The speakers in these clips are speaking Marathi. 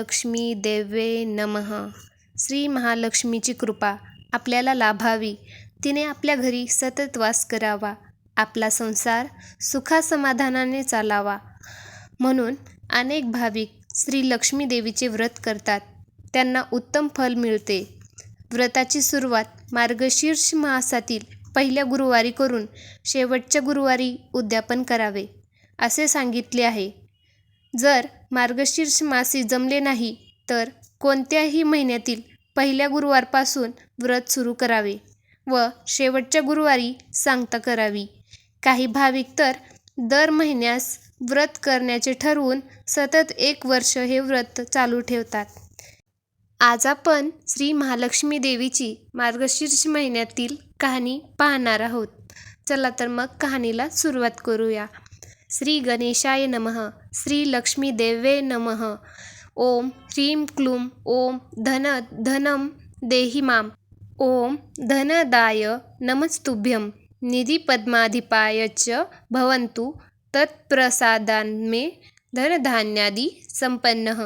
महालक्ष्मी देवे नमः. श्री महालक्ष्मीची कृपा आपल्याला लाभावी. तिने आपल्या घरी सतत वास करावा. आपला संसार सुखासमाधानाने चालावा. म्हणून अनेक भाविक श्री लक्ष्मी देवीचे व्रत करतात. त्यांना उत्तम फल मिळते. व्रताची सुरुवात मार्गशीर्ष मासातील पहिल्या गुरुवारी करून शेवटच्या गुरुवारी उद्यापन करावे असे सांगितले आहे. जर मार्गशीर्ष मासी जमले नाही तर कोणत्याही महिन्यातील पहिल्या गुरुवारपासून व्रत सुरू करावे व शेवटच्या गुरुवारी सांगता करावी. काही भाविक तर दर महिन्यास व्रत करण्याचे ठरवून सतत 1 वर्ष हे व्रत चालू ठेवतात. आज आपण श्री महालक्ष्मी देवीची मार्गशीर्ष महिन्यातील कहाणी पाहणार आहोत. चला तर मग कहाणीला सुरुवात करूया. श्री गणेशाय नमः. श्री लक्ष्मी देवे नमः. ओम ह्रीं क्लूं ओम धनं देहि मां. ओम धनदाय नमस्तुभ्यं. निधिपद्माधिपाय च भवन्तु तत्प्रसादान्मे धनधान्यादि संपन्नः.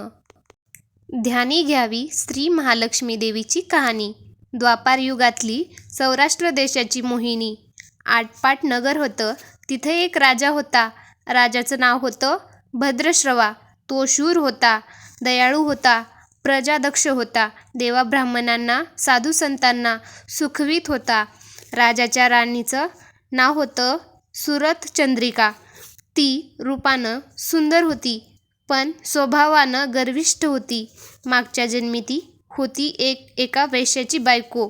ध्यानी घ्यावी श्री महालक्ष्मी देवीची कहाणी. द्वापार युगातली सौराष्ट्र देशाची मोहिनी. आटपाट नगर होतं. तिथे एक राजा होता. राजाचं नाव होतं भद्रश्रवा. तो शूर होता, दयाळू होता, प्रजादक्ष होता, देवाब्राह्मणांना साधू संतांना सुखवीत होता. राजाच्या राणीचं नाव होतं सुरथचंद्रिका. ती रूपानं सुंदर होती पण स्वभावानं गर्विष्ठ होती. मागच्या जन्मी ती होती एका वेश्याची बायको.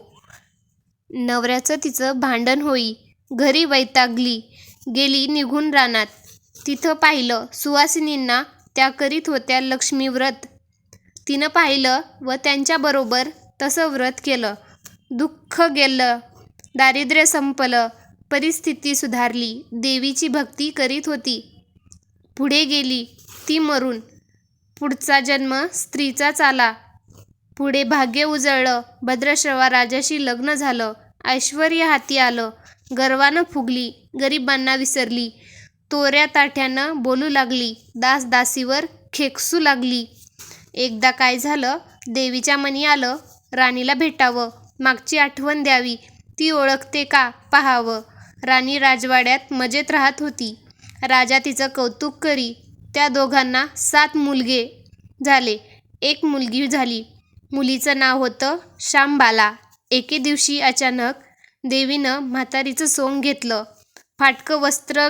नवऱ्याचं तिचं भांडण होई. घरी वैतागली गेली निघून रानात. तिथं पाहिलं सुवासिनींना त्या करीत होत्या लक्ष्मी व्रत. तिनं पाहिलं व त्यांच्याबरोबर तसं व्रत केलं. दुःख गेलं, दारिद्र्य संपलं, परिस्थिती सुधारली. देवीची भक्ती करीत होती. पुढे गेली ती मरून. पुढचा जन्म स्त्रीचाच आला. पुढे भाग्य उजळलं. भद्रश्रवा राजाशी लग्न झालं. ऐश्वर्य हाती आलं. गर्वानं फुगली. गरिबांना विसरली. तोऱ्या ताठ्यानं बोलू लागली. दास-दासीवर खेकसू लागली. एकदा काय झालं, देवीच्या मनी आलं राणीला भेटावं, मागची आठवण द्यावी, ती ओळखते का पाहावं. राणी राजवाड्यात मजेत राहत होती. राजा तिचं कौतुक करी. त्या दोघांना 7 मुलगे झाले. 1 मुलगी झाली. मुलीचं नाव होतं शांबाला. एके दिवशी अचानक देवीनं म्हातारीचं सोंग घेतलं. फाटकं वस्त्र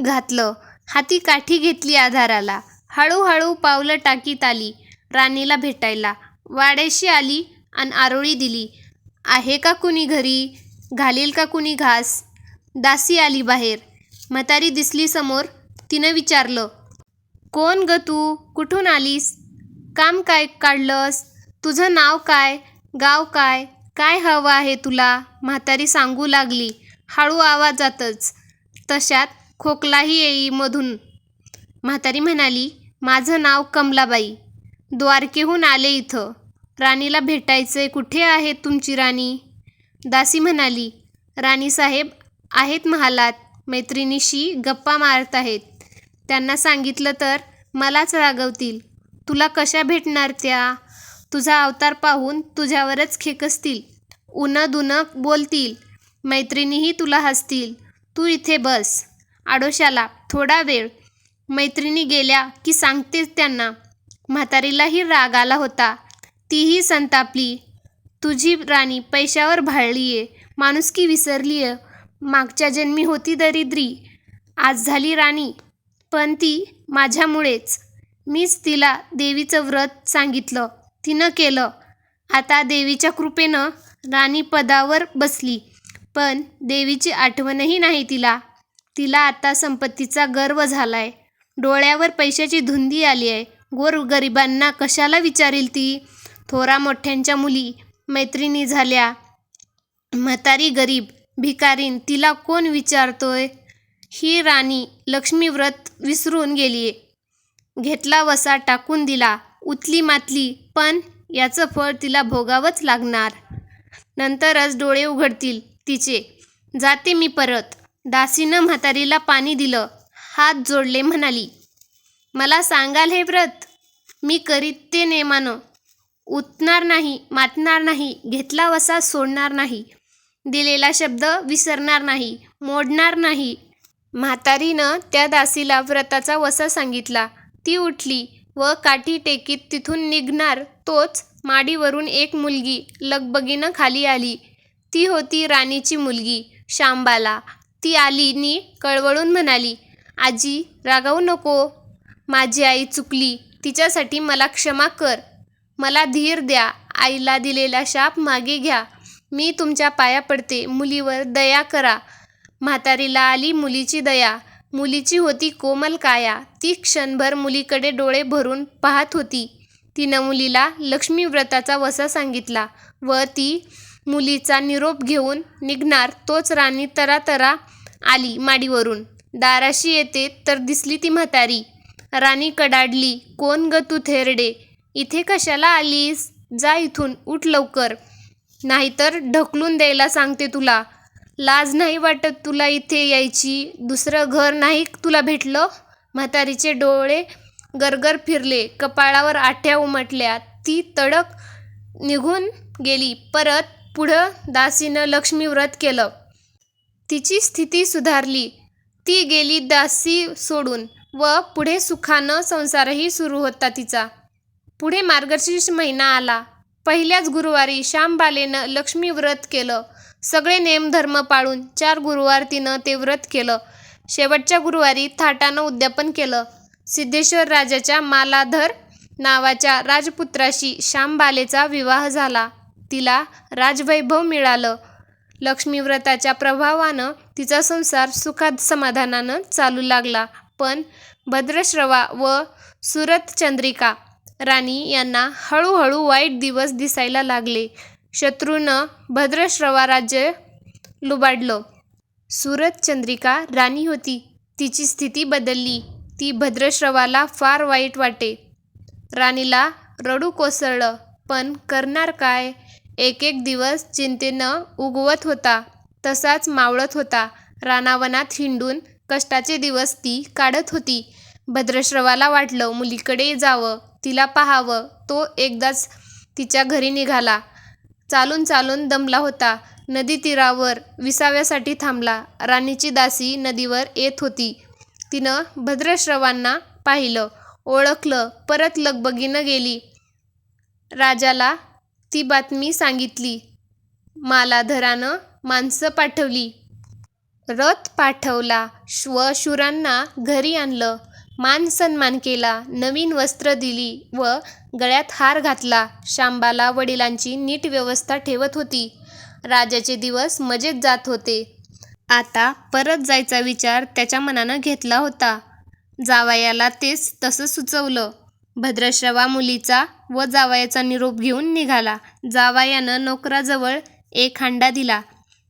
घातलं. हाती काठी घेतली आधाराला. हळूहळू पावलं टाकीत आली राणीला भेटायला. वाड्याशी आली अन आरोळी दिली. आहे का कुणी घरी? घालील का कुणी घास? दासी आली बाहेर. म्हातारी दिसली समोर. तिनं विचारलं, कोण ग तू? कुठून आलीस? काम काय काढलंस? तुझं नाव काय? गाव काय? काय हवं आहे तुला? म्हातारी सांगू लागली हळू आवाजातच. तशात खोकलाही येई मधून. म्हातारी म्हणाली, माझं नाव कमलाबाई. द्वारकेहून आले इथं. राणीला भेटायचंय. कुठे आहे तुमची राणी? दासी म्हणाली, राणीसाहेब आहेत महालात. मैत्रिणीशी गप्पा मारत आहेत. त्यांना सांगितलं तर मलाच रागवतील. तुला कशा भेटणार त्या? तुझा अवतार पाहून तुझ्यावरच खेकसतील. उनं-दुनं बोलतील. मैत्रिणीही तुला हसतील. तू इथे बस आडोशाला थोडा वेळ. मैत्रिणी गेल्या की सांगतेच त्यांना. म्हातारीलाही राग आला होता. तीही संतापली. तुझी राणी पैशावर भाळलीये, माणुसकी विसरलीये. मागच्या जन्मी होती दरिद्री, आज झाली राणी. पण ती माझ्यामुळेच. मीच तिला देवीचं व्रत सांगितलं, तिनं केलं. आता देवीच्या कृपेनं राणी पदावर बसली. पण देवीची आठवणही नाही तिला. तिला आता संपत्तीचा गर्व झालाय. डोळ्यावर पैशाची धुंदी आली आहे. गोरगरिबांना कशाला विचारील ती? थोरा मोठ्यांच्या मुली मैत्रिणी झाल्या. म्हातारी गरीब भिकारीन, तिला कोण विचारतोय? ही राणी लक्ष्मी व्रत विसरून गेलीये. घेतला वसा टाकून दिला. उतली मातली, पण याचं फळ तिला भोगावंच लागणार. नंतरच डोळे उघडतील तिचे. जाते मी परत. दासीनं म्हातारीला पाणी दिलं. हात जोडले म्हणाली, मला सांगाल हे व्रत? मी करीत ते नेमानं. उतणार नाही, मातणार नाही, घेतला वसा सोडणार नाही, दिलेला शब्द विसरणार नाही, मोडणार नाही. म्हातारीनं त्या दासीला व्रताचा वसा सांगितला. ती उठली व काठी टेकीत तिथून निघणार तोच माडीवरून एक मुलगी लगबगीनं खाली आली. ती होती राणीची मुलगी शांबाला. ती आली नि कळवळून म्हणाली, आजी रागावू नको. माझी आई चुकली, तिच्यासाठी मला क्षमा कर. मला धीर द्या. आईला दिलेला शाप मागे घ्या. मी तुमच्या पाया पडते. मुलीवर दया करा. म्हातारीला आली मुलीची दया. मुलीची होती कोमल काया. ती क्षणभर मुलीकडे डोळे भरून पाहत होती. तिनं मुलीला लक्ष्मी व्रताचा वसा सांगितला व ती मुलीचा निरोप घेऊन निघणार तोच राणी तरातरा आली माडीवरून. दाराशी येते तर दिसली ती म्हातारी. राणी कडाडली, कोण ग तू थेरडे? इथे कशाला आलीस? जा इथून, उठ लवकर, नाहीतर ढकलून द्यायला सांगते तुला. लाज नाही वाटत तुला इथे यायची? दुसरं घर नाही तुला भेटलं? म्हातारीचे डोळे गरगर फिरले, कपाळावर आठ्या उमटल्या. ती तडक निघून गेली. परत पुढं दासीनं लक्ष्मी व्रत केलं. तिची स्थिती सुधारली. ती गेली दासी सोडून व पुढे सुखानं संसारही सुरू होता तिचा. पुढे मार्गशीर्ष महिना आला. पहिल्याच गुरुवारी शांबालेनं लक्ष्मी व्रत केलं. सगळे नेमधर्म पाळून 4 गुरुवार तिनं ते व्रत केलं. शेवटच्या गुरुवारी थाटानं उद्यापन केलं. सिद्धेश्वर राजाच्या मालाधर नावाच्या राजपुत्राशी शांबालेचा विवाह झाला. तिला राजवैभव मिळालं. लक्ष्मी व्रताच्या प्रभावानं तिचा संसार सुखात समाधानानं चालू लागला. पण भद्रश्रवा व सुरतचंद्रिका राणी यांना हळूहळू वाईट दिवस दिसायला लागले. शत्रूनं भद्रश्रवा राज्य लुबाडलं. सुरतचंद्रिका राणी होती. तिची स्थिती बदलली. ती भद्रश्रवाला फार वाईट वाटे. राणीला रडू कोसळलं. पण करणार काय? एक एक दिवस चिंतेनं उगवत होता तसाच मावळत होता. रानावनात हिंडून कष्टाचे दिवस ती काढत होती. भद्रश्रवाला वाटलं मुलीकडे जावं, तिला पाहावं. तो एकदाच तिच्या घरी निघाला. चालून चालून दमला होता. नदी तीरावर विसाव्यासाठी थांबला. राणीची दासी नदीवर येत होती. तिनं भद्रश्रवांना पाहिलं, ओळखलं. परत लगबगीनं गेली. राजाला ती बातमी सांगितली. मालाधरानं माणसं पाठवली. रथ पाठवला व शूरांना घरी आणलं. मान सन्मान केला. नवीन वस्त्र दिली व गळ्यात हार घातला. शांबाला वडिलांची नीट व्यवस्था ठेवत होती. राजाचे दिवस मजेत जात होते. आता परत जायचा विचार त्याच्या मनानं घेतला होता. जावयाला तेच तसं सुचवलं. भद्रश्रवा मुलीचा व जावयाचा निरोप घेऊन निघाला. जावयानं नोकराजवळ एक हांडा दिला.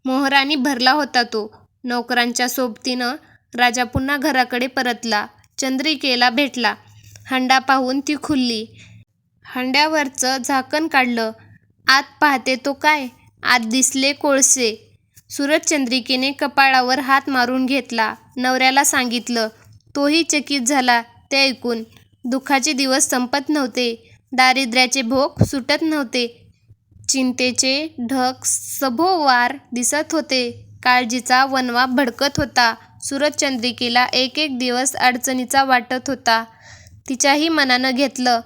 मोहराने भरला होता तो. नोकरांच्या सोबतीनं राजा पुन्हा घराकडे परतला. चंद्रिकेला भेटला. हांडा पाहून ती खुलली. हांड्यावरचं झाकण काढलं. आत पाहते तो काय? आत दिसले कोळसे. सुरतचंद्रिकेने कपाळावर हात मारून घेतला. नवऱ्याला सांगितलं. तोही चकित झाला ते ऐकून. दुःखाचे दिवस संपत नव्हते. दारिद्र्याचे भोग सुटत नव्हते. चिंतेचे ढग सभोवार दिसत होते. काळजीचा वणवा भडकत होता. सुरतचंद्रिकेला एक एक दिवस अडचणीचा वाटत होता. तिच्याही मनानं घेतलं,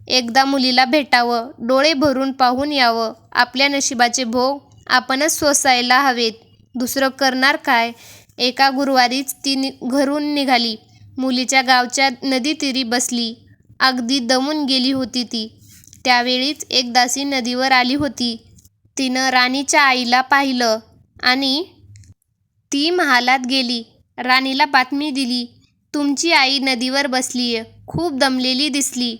एकदा मुलीला भेटावं, डोळे भरून पाहून यावं. आपल्या नशिबाचे भोग आपणच सोसायला हवेत. दुसरं करणार काय? एका गुरुवारीच ती घरून निघाली. मुलीच्या गावच्या नदीतीरी बसली. अगदी दमून गेली होती ती. त्यावेळीच एक दासी नदीवर आली होती. तिनं राणीच्या आईला पाहिलं आणि ती महालात गेली. राणीला बातमी दिली. तुमची आई नदीवर बसलीये, खूप दमलेली दिसली.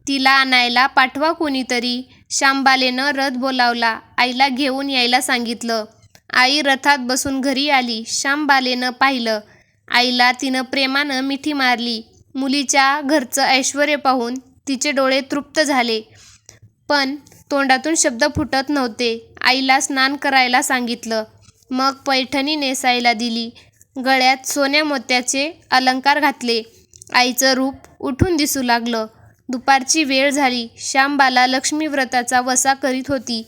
तिला आणायला पाठवा कोणीतरी. शांबालेनं रथ बोलावला. आईला घेऊन यायला सांगितलं. आई रथात बसून घरी आली. शांबालेनं पाहिलं. आईला तिनं प्रेमानं मिठी मारली. मुलीच्या घरचं ऐश्वर्य पाहून तिचे डोळे तृप्त झाले. पण तोंडातून शब्द फुटत नव्हते. आईला स्नान करायला सांगितलं. मग पैठणी नेसायला दिली. गळ्यात सोन्या मोत्याचे अलंकार घातले. आईचं रूप उठून दिसू लागलं. दुपारची वेळ झाली. श्यामबाला लक्ष्मी व्रताचा वसा करीत होती.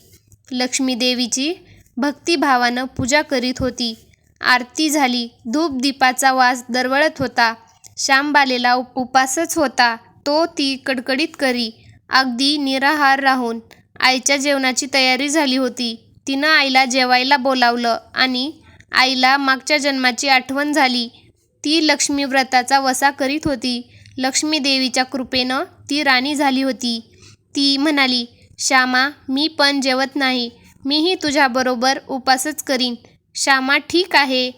लक्ष्मी देवीची भक्तिभावानं पूजा करीत होती. आरती झाली. धूप दीपाचा वास दरवळत होता. श्यामबालेला उपासच होता. तो ती कडकडीत करी. अगदी निराहार राहून. आईच्या जेवणाची तयारी झाली होती. तिनं आईला जेवायला बोलावलं आणि आईला मागच्या जन्माची आठवण झाली. ती लक्ष्मी व्रताचा वसा करीत होती. लक्ष्मी देवीच्या कृपेनं ती राणी झाली होती. ती म्हणाली, श्यामा, मी पण जेवत नाही. मीही तुझ्याबरोबर उपासच करीन. श्यामा ठीक आहे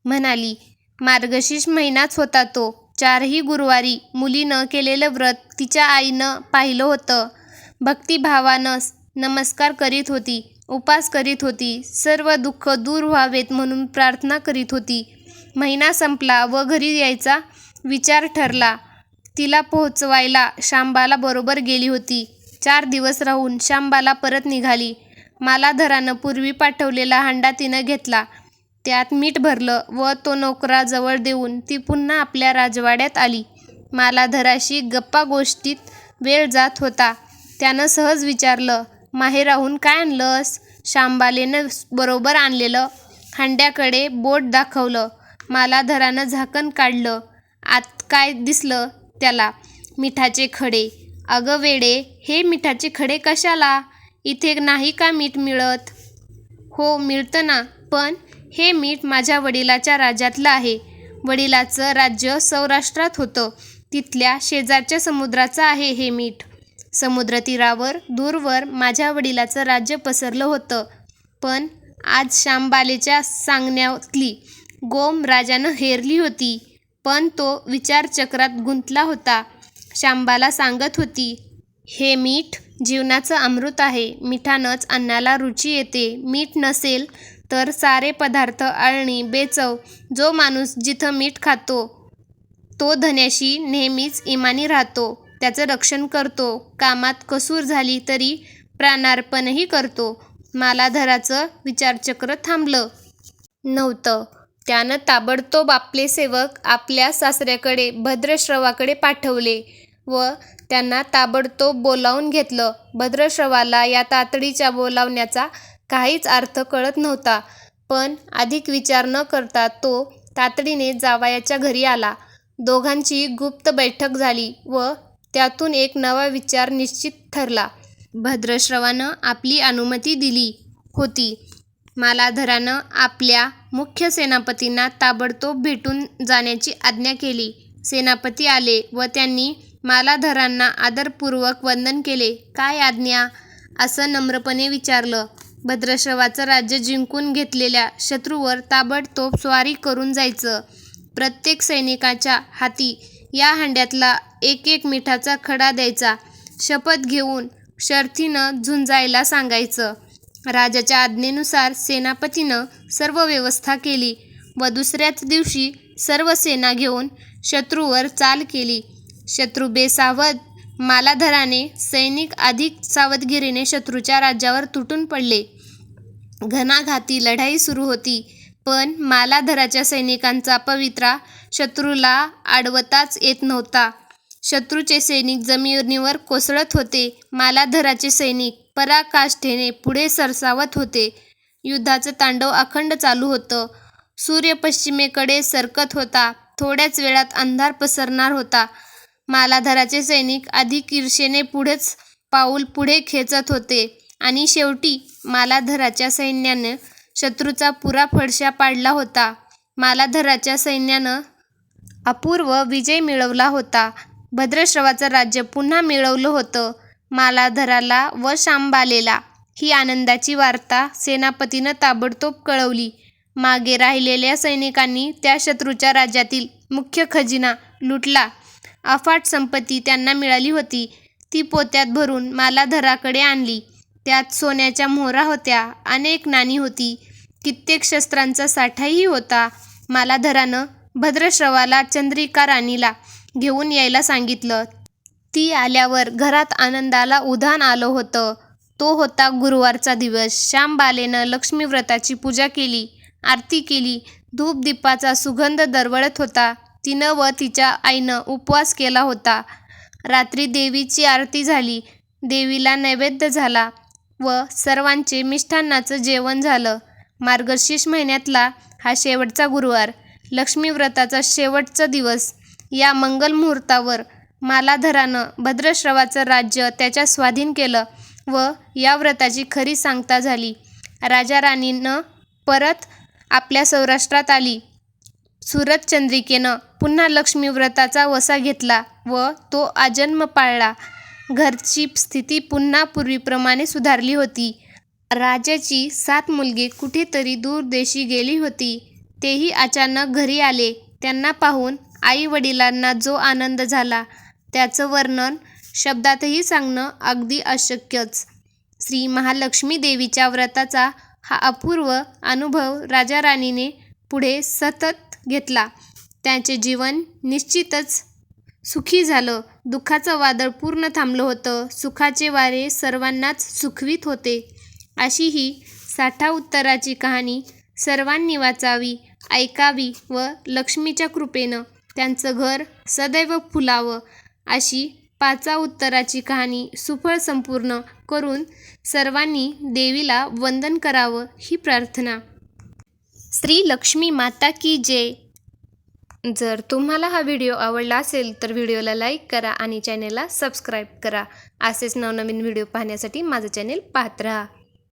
म्हणाली. मार्गशीर्ष महिनाच होता तो. 4ही गुरुवारी मुलीनं केलेलं व्रत तिच्या आईनं पाहिलं होतं. भक्तिभावानं नमस्कार करीत होती. उपास करीत होती. सर्व दुःख दूर व्हावेत म्हणून प्रार्थना करीत होती. महिना संपला व घरी यायचा विचार ठरला. तिला पोहोचवायला श्यामबाला बरोबर गेली होती. 4 दिवस राहून श्यामबाला परत निघाली. मालाधरानं पूर्वी पाठवलेला हांडा तिनं घेतला. त्यात मीठ भरलं व तो नोकराजवळ देऊन ती पुन्हा आपल्या राजवाड्यात आली. मालाधराशी गप्पा गोष्टीत वेळ जात होता. त्यानं सहज विचारलं, माहेराहून काय आणलंस? श्यामबालेनं बरोबर आणलेलं हांड्याकडे बोट दाखवलं. मालाधरानं झाकण काढलं. आत काय दिसलं त्याला? मिठाचे खडे. अगं वेडे, हे मिठाचे खडे कशाला? इथे नाही का मीठ मिळत? हो मिळतं ना, पण हे मीठ माझ्या वडिलाच्या राज्यातलं आहे. वडिलाचं राज्य सौराष्ट्रात होतं. तिथल्या शेजारच्या समुद्राचं आहे हे मीठ. समुद्रतीरावर दूरवर माझ्या वडिलाचं राज्य पसरलं होतं. पण आज श्यामबालेच्या सांगण्यातली गोम राजानं हेरली होती. पण तो विचारचक्रात गुंतला होता. श्यामबाला सांगत होती, हे मीठ जीवनाचं अमृत आहे. मिठानंच अन्नाला रुची येते. मीठ नसेल तर सारे पदार्थ अळणी, बेचव. जो माणूस जिथं मीठ खातो तो धन्याशी नेहमीच इमानी राहतो. त्याचं रक्षण करतो. कामात कसूर झाली तरी प्राणार्पणही करतो. मालाधराचं विचारचक्र थांबलं नव्हतं. त्यानं ताबडतोब आपले सेवक आपल्या सासऱ्याकडे भद्रश्रवाकडे पाठवले व त्यांना ताबडतोब बोलावून घेतलं. भद्रश्रवाला या तातडीच्या बोलावण्याचा काहीच अर्थ कळत नव्हता. पण अधिक विचार न करता तो तातडीने जावयाच्या घरी आला. दोघांची गुप्त बैठक झाली व त्यातून एक नवा विचार निश्चित ठरला. भद्रश्रवानं आपली अनुमती दिली होती. मालाधरानं आपल्या मुख्य सेनापतींना ताबडतोब भेटून जाण्याची आज्ञा केली. सेनापती आले व त्यांनी मालाधरांना आदरपूर्वक वंदन केले. काय आज्ञा? असं नम्रपणे विचारलं. भद्रश्रवाचं राज्य जिंकून घेतलेल्या शत्रूवर ताबडतोब स्वारी करून जायचं. प्रत्येक सैनिकाच्या हाती या हांड्यातला एक मिठाचा खडा द्यायचा. शपथ घेऊन शर्थीनं झुंजायला सांगायचं. राजाच्या आज्ञेनुसार सेनापतीनं सर्व व्यवस्था केली व दुसऱ्याच दिवशी सर्व सेना घेऊन शत्रूवर चाल केली. शत्रू बेसावध. मालाधराने सैनिक अधिक सावधगिरीने शत्रूच्या राज्यावर तुटून पडले. घणाघाती लढाई सुरू होती. पण मालाधराच्या सैनिकांचा पवित्रा शत्रूला अडवताच येत नव्हता. शत्रूचे सैनिक जमिनीवर कोसळत होते. मालाधराचे सैनिक पराकाष्ठेने पुढे सरसावत होते. युद्धाचं तांडव अखंड चालू होतं. सूर्य पश्चिमेकडे सरकत होता. थोड्याच वेळात अंधार पसरणार होता. मालाधराचे सैनिक अधिक ईर्षेने पुढेच पाऊल पुढे खेचत होते आणि शेवटी मालाधराच्या सैन्यानं शत्रूचा पुरा फडशा पाडला होता. मालाधराच्या सैन्यानं अपूर्व विजय मिळवला होता. भद्रश्रवाचं राज्य पुन्हा मिळवलं होतं. मालाधराला व श्यामबालेला ही आनंदाची वार्ता सेनापतीनं ताबडतोब कळवली. मागे राहिलेल्या सैनिकांनी त्या शत्रूच्या राज्यातील मुख्य खजिना लुटला. अफाट संपत्ती त्यांना मिळाली होती. ती पोत्यात भरून मालाधराकडे आणली. त्यात सोन्याच्या मोहरा होत्या. अनेक नाणी होती. कित्येक शस्त्रांचा साठाही होता. मालाधरानं भद्रश्रवाला चंद्रिका राणीला घेऊन यायला सांगितलं. ती आल्यावर घरात आनंदाला उधाण आलं होतं. तो होता गुरुवारचा दिवस. श्यामबालेनं लक्ष्मी व्रताची पूजा केली. आरती केली. धूप दीपाचा सुगंध दरवळत होता. तिनं व तिच्या आईनं उपवास केला होता. रात्री देवीची आरती झाली, देवीला नैवेद्य झाला व सर्वांचे मिष्टान्नाचं जेवण झालं. मार्गशीर्ष महिन्यातला हा शेवटचा गुरुवार, लक्ष्मी व्रताचा शेवटचा दिवस. या मंगल मुहूर्तावर मालाधरानं भद्रश्रवाचं राज्य त्याच्या स्वाधीन केलं व या व्रताची खरी सांगता झाली. राजा राणीनं परत आपल्या सौराष्ट्रात आली. सुरत चंद्रिकेनं पुन्हा लक्ष्मी व्रताचा वसा घेतला व तो आजन्म पाळला. घरची स्थिती पुन्हा पूर्वीप्रमाणे सुधारली होती. राजाची 7 मुलगी कुठेतरी दूर देशी गेली होती. तेही अचानक घरी आले. त्यांना पाहून आई वडिलांना जो आनंद झाला त्याचं वर्णन शब्दातही सांगणं अगदी अशक्यच. श्री महालक्ष्मी देवीच्या व्रताचा हा अपूर्व अनुभव राजा राणीने पुढे सतत घेतला. त्यांचे जीवन निश्चितच सुखी झालं. दुःखाचं वादळ पूर्ण थांबलं होतं. सुखाचे वारे सर्वांनाच सुखवीत होते. अशी ही साठा उत्तराची कहाणी सर्वांनी वाचावी, ऐकावी व लक्ष्मीच्या कृपेनं त्यांचं घर सदैव फुलावं अशी 5 उत्तराची कहाणी सुफळ संपूर्ण करून सर्वांनी देवीला वंदन करावं ही प्रार्थना. श्री लक्ष्मी माता की जय. जर तुम्हाला हा व्हिडिओ आवडला असेल तर व्हिडिओला लाईक करा आणि चॅनेलला सबस्क्राईब करा. असेच नवनवीन व्हिडिओ पाहण्यासाठी माझं चॅनेल पाहत राहा.